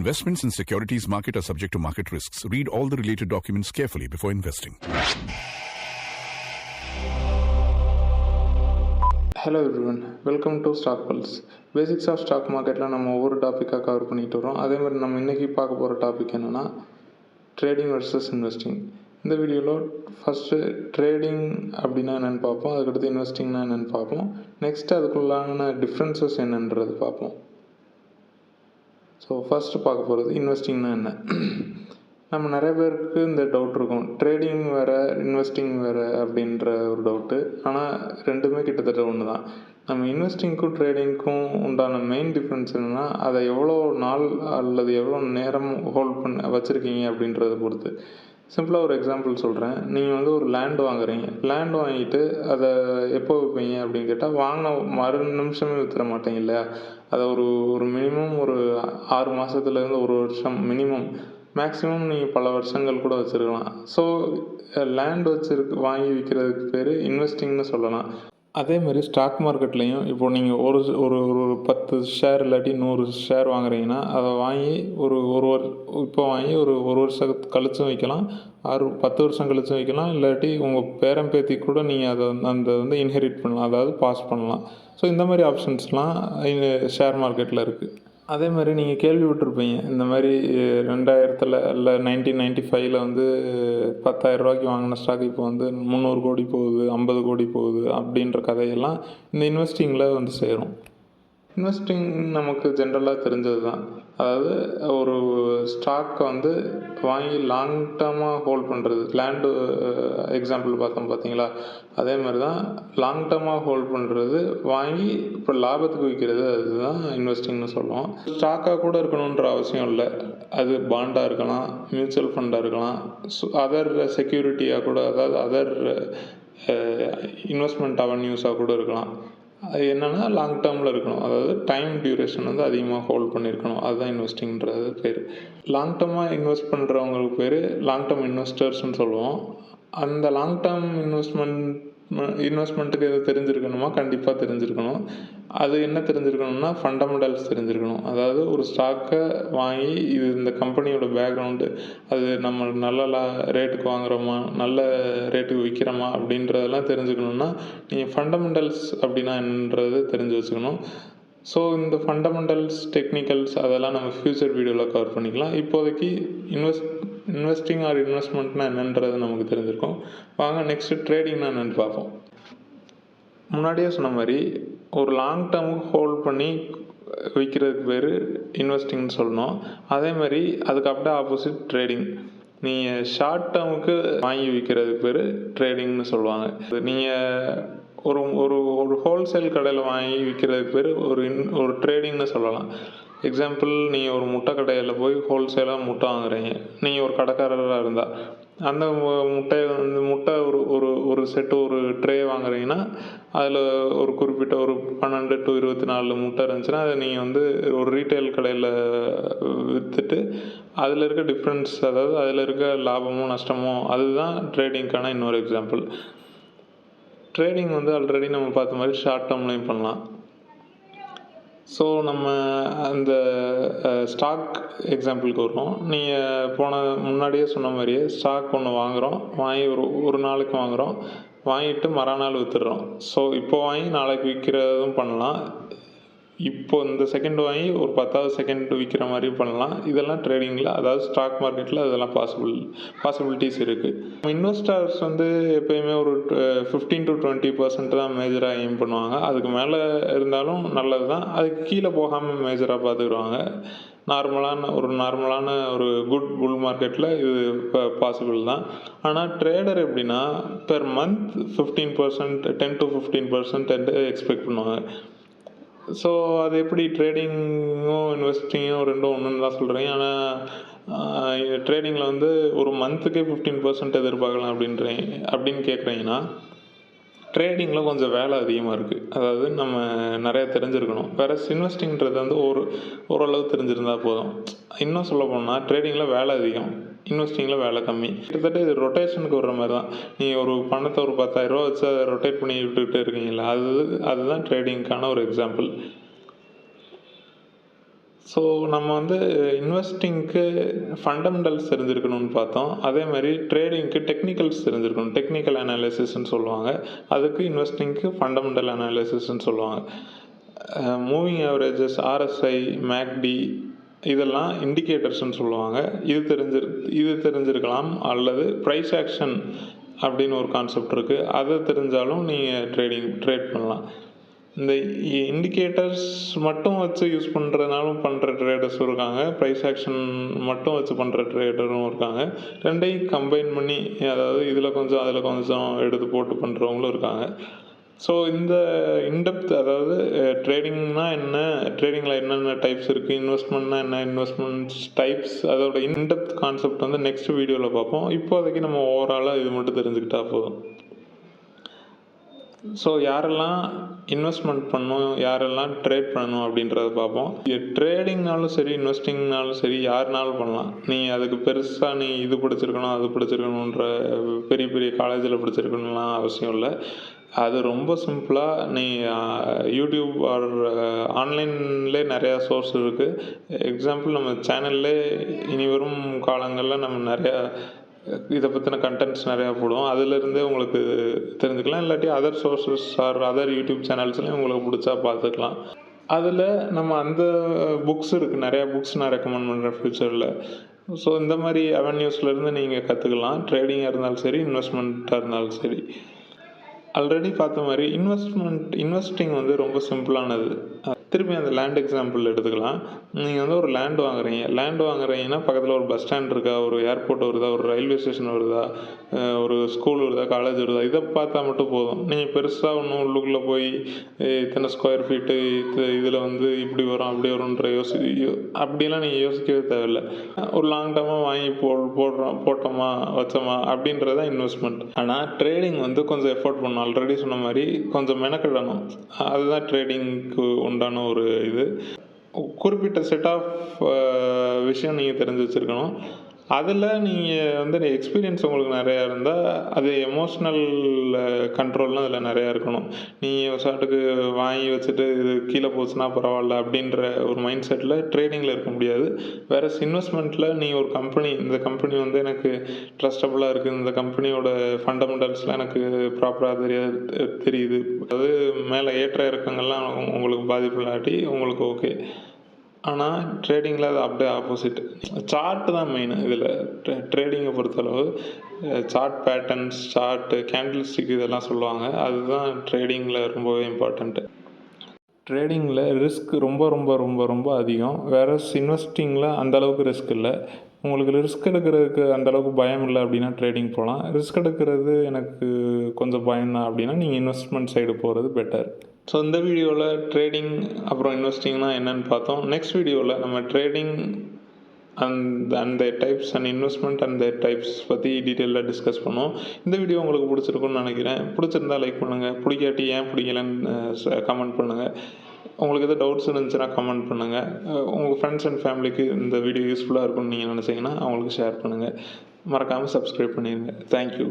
Investments in securities market are subject to market risks. Read all the related documents carefully before investing. Hello everyone, welcome to stock pulse. Basics of stock மார்க்கெட்டில் நம்ம ஒவ்வொரு டாப்பிக்காக cover பண்ணிட்டு வரோம். அதே மாதிரி நம்ம இன்றைக்கி பார்க்க போகிற டாபிக் என்னென்னா ட்ரேடிங் வர்சஸ் இன்வெஸ்டிங். இந்த வீடியோவில் ஃபஸ்ட்டு ட்ரேடிங் அப்படின்னா என்னென்னு பார்ப்போம், அதுக்கடுத்து இன்வெஸ்டிங்னா என்னென்னு பார்ப்போம், நெக்ஸ்ட்டு அதுக்குள்ளான டிஃப்ரென்சஸ் என்னன்றது பார்ப்போம். ஸோ ஃபஸ்ட்டு பார்க்க போகிறது இன்வெஸ்டிங்னா என்ன. நம்ம நிறைய பேருக்கு இந்த டவுட் இருக்கும், ட்ரேடிங் வேறு இன்வெஸ்டிங் வேறு அப்படின்ற ஒரு டவுட்டு. ஆனால் ரெண்டுமே கிட்டத்தட்ட ஒன்று தான். நம்ம இன்வெஸ்டிங்க்கும் ட்ரேடிங்க்கும் உண்டான மெயின் டிஃப்ரென்ஸ் என்னென்னா, அதை எவ்வளோ நாள் அல்லது எவ்வளோ நேரம் ஹோல்ட் பண்ண வச்சுருக்கீங்க அப்படின்றத பொறுத்து. சிம்பிளாக ஒரு எக்ஸாம்பிள் சொல்கிறேன். நீங்கள் வந்து ஒரு லேண்ட் வாங்குறீங்க, லேண்ட் வாங்கிட்டு அதை எப்போ விற்பீங்க அப்படின்னு கேட்டால், வாங்கின மறு நிமிஷமே விற்றுற மாட்டீங்க இல்லையா. அதை ஒரு மினிமம் ஒரு 6 மாதத்துலேருந்து 1 வருஷம் மினிமம், மேக்ஸிமம் நீங்கள் பல வருஷங்கள் கூட வச்சுருக்கலாம். ஸோ லேண்ட் வாங்கி விற்கிறதுக்கு பேர் இன்வெஸ்டிங்னு சொல்லலாம். அதே மாதிரி ஸ்டாக் மார்க்கெட்லேயும் இப்போ நீங்கள் ஒரு 10 ஷேர் இல்லாட்டி 100 ஷேர் வாங்குறீங்கன்னா, அதை வாங்கி இப்போ வாங்கி ஒரு வருஷம் கழிச்சும் வைக்கலாம், 10 வருஷம் கழிச்சும் வைக்கலாம், இல்லாட்டி உங்கள் பேரன் பேத்தி கூட நீங்கள் அதை வந்து இன்ஹெரிட் பண்ணலாம், அதாவது பாஸ் பண்ணலாம். ஸோ இந்த மாதிரி ஆப்ஷன்ஸ்லாம் ஷேர் மார்க்கெட்டில் இருக்குது. அதே மாதிரி நீங்கள் கேள்விப்பட்டிருப்பீங்க, இந்த மாதிரி 2000 இல்லை 1995 வந்து 10,000 ரூபாய்க்கு வாங்கின ஸ்டாக் இப்போ வந்து 300 கோடி போகுது, 50 கோடி போகுது அப்படின்ற கதையெல்லாம் இந்த இன்வெஸ்டிங்கில் வந்து சேரும். இன்வெஸ்டிங் நமக்கு ஜென்ரலாக தெரிஞ்சது தான். அதாவது ஒரு ஸ்டாக்கை வந்து வாங்கி லாங் டேர்மாக ஹோல்ட் பண்ணுறது. லேண்டு எக்ஸாம்பிள் பார்த்தோம் பார்த்தீங்களா, அதே மாதிரி தான் லாங் டேர்மாக ஹோல்ட் பண்ணுறது, வாங்கி இப்போ லாபத்துக்கு விற்கிறது, அதுதான் இன்வெஸ்டிங்னு சொல்லுவோம். ஸ்டாக்காக கூட இருக்கணுன்ற அவசியம் இல்லை. அது பாண்டாக இருக்கலாம், மியூச்சுவல் ஃபண்டாக இருக்கலாம், அதர் செக்யூரிட்டியாக கூட, அதாவது அதர் இன்வெஸ்ட்மெண்ட் அவென்யூஸாக கூட இருக்கலாம். அது என்னென்னா லாங் டேர்மில் இருக்கணும், அதாவது டைம் டியூரேஷன் வந்து அதிகமாக ஹோல்ட் பண்ணியிருக்கணும், அதுதான் இன்வெஸ்டிங்கிறது பேர். லாங் டேர்மாக இன்வெஸ்ட் பண்ணுறவங்களுக்கு பேர் லாங் டேர்ம் இன்வெஸ்டர்ஸ்னு சொல்லுவோம். அந்த லாங் டேர்ம் இன்வெஸ்ட்மெண்ட்டுக்கு எது தெரிஞ்சிருக்கணுமா, கண்டிப்பாக தெரிஞ்சிருக்கணும். அது என்ன தெரிஞ்சிருக்கணும்னா ஃபண்டமெண்டல்ஸ் தெரிஞ்சிருக்கணும். அதாவது ஒரு ஸ்டாக்கை வாங்கி இது இந்த கம்பெனியோட பேக்ரவுண்டு, அது நம்ம நல்ல ரேட்டுக்கு வாங்குகிறோமா, நல்ல ரேட்டுக்கு விற்கிறோமா அப்படின்றதெல்லாம் தெரிஞ்சுக்கணுன்னா நீங்கள் ஃபண்டமெண்டல்ஸ் அப்படின்னா என்னன்றது தெரிஞ்சு வச்சுக்கணும். ஸோ இந்த ஃபண்டமெண்டல்ஸ், டெக்னிக்கல்ஸ் அதெல்லாம் நம்ம ஃப்யூச்சர் வீடியோவில் கவர் பண்ணிக்கலாம். இப்போதைக்கு இன்வெஸ்டிங் ஆர் இன்வெஸ்ட்மெண்ட்னா என்னன்றது நமக்கு தெரிஞ்சிருக்கும். வாங்க நெக்ஸ்ட்டு ட்ரேடிங்னா என்னென்னு பார்ப்போம். முன்னாடியே சொன்ன மாதிரி ஒரு லாங் டேர்முக்கு ஹோல்ட் பண்ணி விற்கிறதுக்கு பேர் இன்வெஸ்டிங்னு சொல்லணும். அதே மாதிரி அதுக்கு அப்படியே ஆப்போசிட் ட்ரேடிங். நீங்கள் ஷார்ட் டேர்முக்கு வாங்கி விற்கிறதுக்கு பேர் ட்ரேடிங்னு சொல்லுவாங்க. நீங்கள் ஒரு ஹோல்சேல் கடையில் வாங்கி விற்கிறதுக்கு பேர் ஒரு ட்ரேடிங்னு சொல்லலாம். எக்ஸாம்பிள், நீங்கள் ஒரு முட்டை கடையில் போய் ஹோல்சேலாக முட்டை வாங்குறீங்க. நீங்கள் ஒரு கடைக்காரராக இருந்தால் அந்த முட்டை ஒரு செட்டு ஒரு ட்ரே வாங்குறீங்கன்னா, அதில் ஒரு குறிப்பிட்ட ஒரு 12 to 24 முட்டை இருந்துச்சுன்னா, அதை நீங்கள் வந்து ஒரு ரீட்டைல் கடையில் விற்றுட்டு அதில் இருக்க டிஃப்ரென்ஸ், அதாவது அதில் இருக்க லாபமோ நஷ்டமோ, அதுதான் ட்ரேடிங்க்கான இன்னொரு எக்ஸாம்பிள். ட்ரேடிங் வந்து ஆல்ரெடி நம்ம பார்த்த மாதிரி ஷார்ட் டேர்ம்லையும் பண்ணலாம். ஸோ நம்ம அந்த ஸ்டாக் எக்ஸாம்பிளுக்கு வருவோம். நீங்கள் முன்னாடியே சொன்ன மாதிரியே ஸ்டாக் ஒன்று வாங்குகிறோம், வாங்கி ஒரு நாளைக்கு வாங்குகிறோம், வாங்கிட்டு மறுநாள் விற்றுடுறோம். ஸோ இப்போ வாங்கி நாளைக்கு விற்கிறதும் பண்ணலாம். இப்போ இந்த செகண்ட் வாங்கி ஒரு 10வது செகண்ட் விற்கிற மாதிரி பண்ணலாம். இதெல்லாம் ட்ரேடிங்கில், அதாவது ஸ்டாக் மார்க்கெட்டில் அதெல்லாம் பாசிபிலிட்டிஸ் இருக்குது. இன்வெஸ்டர்ஸ் வந்து எப்போயுமே ஒரு 15 to 20% தான் மேஜராக எய்ம் பண்ணுவாங்க. அதுக்கு மேலே இருந்தாலும் நல்லது தான், அதுக்கு கீழே போகாமல் மேஜராக பார்த்துக்கிடுவாங்க. நார்மலான ஒரு குட் புல் மார்க்கெட்டில் இது பாசிபிள் தான். ஆனால் ட்ரேடர் எப்படின்னா பெர் மந்த் 15%, 10 to 15% எக்ஸ்பெக்ட் பண்ணுவாங்க. ஸோ அது எப்படி ட்ரேடிங்கும் இன்வெஸ்டிங்கும் ரெண்டும் ஒன்றுன்னு தான் சொல்கிறீங்க. ஆனால் ட்ரேடிங்கில் வந்து ஒரு மந்த்துக்கே 15% எதிர்பார்க்கலாம் அப்படின்னு கேட்குறீங்கன்னா, ட்ரேடிங்கில் கொஞ்சம் வேலை அதிகமாக இருக்குது. அதாவது நம்ம நிறைய தெரிஞ்சிருக்கணும். வேறு இன்வெஸ்டிங்கிறது வந்து ஓரளவு தெரிஞ்சிருந்தால் போதும். இன்னும் சொல்ல போனால் ட்ரேடிங்கில் வேலை அதிகம், இன்வெஸ்டிங்கில் வேலை கம்மி. கிட்டத்தட்ட இது ரொட்டேஷனுக்கு வர்ற மாதிரி தான். நீங்கள் ஒரு பணத்தை ஒரு 10,000 ரூபா வச்சு அதை ரொட்டேட் பண்ணி விட்டுக்கிட்டே இருக்கீங்களா, அதுதான் ட்ரேடிங்க்கான ஒரு எக்ஸாம்பிள். ஸோ நம்ம வந்து இன்வெஸ்டிங்க்கு ஃபண்டமெண்டல்ஸ் தெரிஞ்சிருக்கணும்னு பார்த்தோம். அதே மாதிரி ட்ரேடிங்க்கு டெக்னிக்கல்ஸ் தெரிஞ்சிருக்கணும். டெக்னிக்கல் அனாலிசிஸ்ன்னு சொல்லுவாங்க. அதுக்கு இன்வெஸ்டிங்க்கு ஃபண்டமெண்டல் அனாலிசிஸ்ன்னு சொல்லுவாங்க. மூவிங் ஆவரேஜஸ், RSI, MACD இதெல்லாம் இண்டிகேட்டர்ஸ்ன்னு சொல்லுவாங்க. இது தெரிஞ்சிருக்கலாம். அல்லது ப்ரைஸ் ஆக்ஷன் அப்படின்னு ஒரு கான்செப்ட் இருக்குது. அதை தெரிஞ்சாலும் நீங்கள் ட்ரேட் பண்ணலாம். இந்த இண்டிகேட்டர்ஸ் மட்டும் வச்சு யூஸ் பண்ணுறதுனாலும் பண்ணுற ட்ரேடர்ஸும் இருக்காங்க. ப்ரைஸ் ஆக்ஷன் மட்டும் வச்சு பண்ணுற ட்ரேடரும் இருக்காங்க. ரெண்டையும் கம்பைன் பண்ணி, அதாவது இதில் கொஞ்சம் அதில் கொஞ்சம் எடுத்து போட்டு பண்ணுறவங்களும் இருக்காங்க. ஸோ இந்த இன்டெப்த், அதாவது ட்ரேடிங்னா என்ன, ட்ரேடிங்கில் என்னென்ன டைப்ஸ் இருக்குது, இன்வெஸ்ட்மெண்ட்னா என்ன, இன்வெஸ்ட்மெண்ட்ஸ் டைப்ஸ், அதோட இன்டெப்த் கான்செப்ட் வந்து நெக்ஸ்ட் வீடியோவில் பார்ப்போம். இப்போதைக்கு நம்ம ஓவராலாக இது மட்டும் தெரிஞ்சுக்கிட்டா போதும். ஸோ யாரெல்லாம் இன்வெஸ்ட்மெண்ட் பண்ணணும், யாரெல்லாம் ட்ரேட் பண்ணணும் அப்படின்றத பார்ப்போம். ட்ரேடிங்னாலும் சரி, இன்வெஸ்டிங்னாலும் சரி, யாருனாலும் பண்ணலாம். நீ அதுக்கு பெருசாக நீ இது படிச்சிருக்கணும், அது படிச்சிருக்கணுன்ற பெரிய பெரிய காலேஜில் படிச்சிருக்கணும்லாம் அவசியம் இல்லை. அது ரொம்ப சிம்பிளாக நீ யூடியூப் ஆர் ஆன்லைன்லே நிறையா சோர்ஸ் இருக்குது. எக்ஸாம்பிள் நம்ம சேனல்லே இனி வரும் காலங்களில் நம்ம நிறையா இதை பற்றின கண்டென்ட்ஸ் நிறையா போடுவோம். அதிலிருந்தே உங்களுக்கு தெரிஞ்சுக்கலாம். இல்லாட்டி other sources or other YouTube சேனல்ஸ்லேயும் உங்களுக்கு பிடிச்சா பார்த்துக்கலாம். அதில் நம்ம அந்த புக்ஸ் இருக்குது, நிறையா புக்ஸ் நான் ரெக்கமெண்ட் பண்ணுறேன் ஃப்யூச்சரில். ஸோ இந்த மாதிரி அவென்யூஸ்லேருந்து நீங்கள் கற்றுக்கலாம். ட்ரேடிங்காக இருந்தாலும் சரி, இன்வெஸ்ட்மெண்ட்டாக இருந்தாலும் சரி. ஆல்ரெடி பார்த்த மாதிரி இன்வெஸ்டிங் வந்து ரொம்ப சிம்பிளானது. திருப்பி அந்த லேண்ட் எக்ஸாம்பிள் எடுத்துக்கலாம். நீங்கள் வந்து ஒரு லேண்ட் வாங்குறீங்கன்னா பக்கத்தில் ஒரு பஸ் ஸ்டாண்ட் இருக்கா, ஒரு ஏர்போர்ட் வருதா, ஒரு ரயில்வே ஸ்டேஷன் வருதா, ஒரு ஸ்கூல் வருதா, காலேஜ் வருதா, இதை பார்த்தா மட்டும் போதும். நீங்கள் பெருசாக ஒன்றும் உள்ளுக்குள்ளே போய் இத்தனை ஸ்கொயர் ஃபீட்டு, இதில் வந்து இப்படி வரும் அப்படி வரும்ன்ற அப்படிலாம் நீங்கள் யோசிக்கவே தேவையில்லை. ஒரு லாங் டேர்மாக வாங்கி போட்டோமா வச்சோமா அப்படின்றதான் இன்வெஸ்ட்மெண்ட். ஆனால் ட்ரேடிங் வந்து கொஞ்சம் எஃபோர்ட் பண்ணணும். ஆல்ரெடி சொன்ன மாதிரி கொஞ்சம் மெனக்கிடணும். அதுதான் ட்ரேடிங்க்கு உண்டான ஒரு இது. குறிப்பிட்ட செட் ஆஃப் விஷயம் நீங்கள் தெரிஞ்சு வச்சுருக்கணும். அதில் நீங்கள் வந்து எக்ஸ்பீரியன்ஸ் உங்களுக்கு நிறையா இருந்தால், அது எமோஷ்னல் கண்ட்ரோல்லாம் அதில் நிறையா இருக்கணும். நீங்கள் சாட்டுக்கு வாங்கி வச்சுட்டு இது கீழே போச்சுன்னா பரவாயில்ல அப்படின்ற ஒரு மைண்ட் செட்டில் ட்ரேடிங்கில் இருக்க முடியாது. வேறு இன்வெஸ்ட்மெண்ட்டில் நீங்கள் ஒரு கம்பெனி, இந்த கம்பெனி வந்து எனக்கு ட்ரஸ்டபுளாக இருக்குது, இந்த கம்பெனியோட ஃபண்டமெண்டல்ஸ்லாம் எனக்கு ப்ராப்பராக தெரியுது, அது மேலே ஏற்ற இறக்கங்கள்லாம் உங்களுக்கு பாதிப்பு இல்லாட்டி உங்களுக்கு ஓகே. ஆனால் ட்ரேடிங்கில் அது அப்படியே ஆப்போசிட். சார்ட்டு தான் மெயின் இதில். ட்ரேடிங்கை பொறுத்தளவு chart patterns, chart, candle stick இதெல்லாம் சொல்லுவாங்க. அதுதான் ட்ரேடிங்கில் ரொம்பவே இம்பார்ட்டண்ட்டு. ட்ரேடிங்கில் ரிஸ்க் ரொம்ப ரொம்ப ரொம்ப ரொம்ப அதிகம். வேறு இன்வெஸ்டிங்கில் அந்தளவுக்கு ரிஸ்க் இல்லை. உங்களுக்கு ரிஸ்க் எடுக்கிறதுக்கு அந்தளவுக்கு பயம் இல்லை அப்படின்னா ட்ரேடிங் போகலாம். ரிஸ்க் எடுக்கிறது எனக்கு கொஞ்சம் பயம்தான் அப்படின்னா நீங்கள் இன்வெஸ்ட்மெண்ட் சைடு போகிறது பெட்டர். ஸோ இந்த வீடியோவில் ட்ரேடிங் அப்புறம் இன்வெஸ்டிங்னா என்னென்னு பார்த்தோம். நெக்ஸ்ட் வீடியோவில் நம்ம trading and types and investment and types பற்றி டீட்டெயிலாக டிஸ்கஸ் பண்ணுவோம். இந்த வீடியோ உங்களுக்கு பிடிச்சிருக்குன்னு நினைக்கிறேன். பிடிச்சிருந்தா லைக் பண்ணுங்கள். பிடிக்காட்டி ஏன் பிடிக்கலன்னு கமெண்ட் பண்ணுங்கள். உங்களுக்கு எதாவது டவுட்ஸ் இருந்துச்சுன்னா கமெண்ட் பண்ணுங்கள். உங்கள் ஃப்ரெண்ட்ஸ் அண்ட் ஃபேமிலிக்கு இந்த வீடியோ யூஸ்ஃபுல்லாக இருக்கும்னு நீங்கள் நினச்சிங்கன்னா அவங்களுக்கு ஷேர் பண்ணுங்கள். மறக்காமல் சப்ஸ்கிரைப் பண்ணிடுங்க. தேங்க்யூ.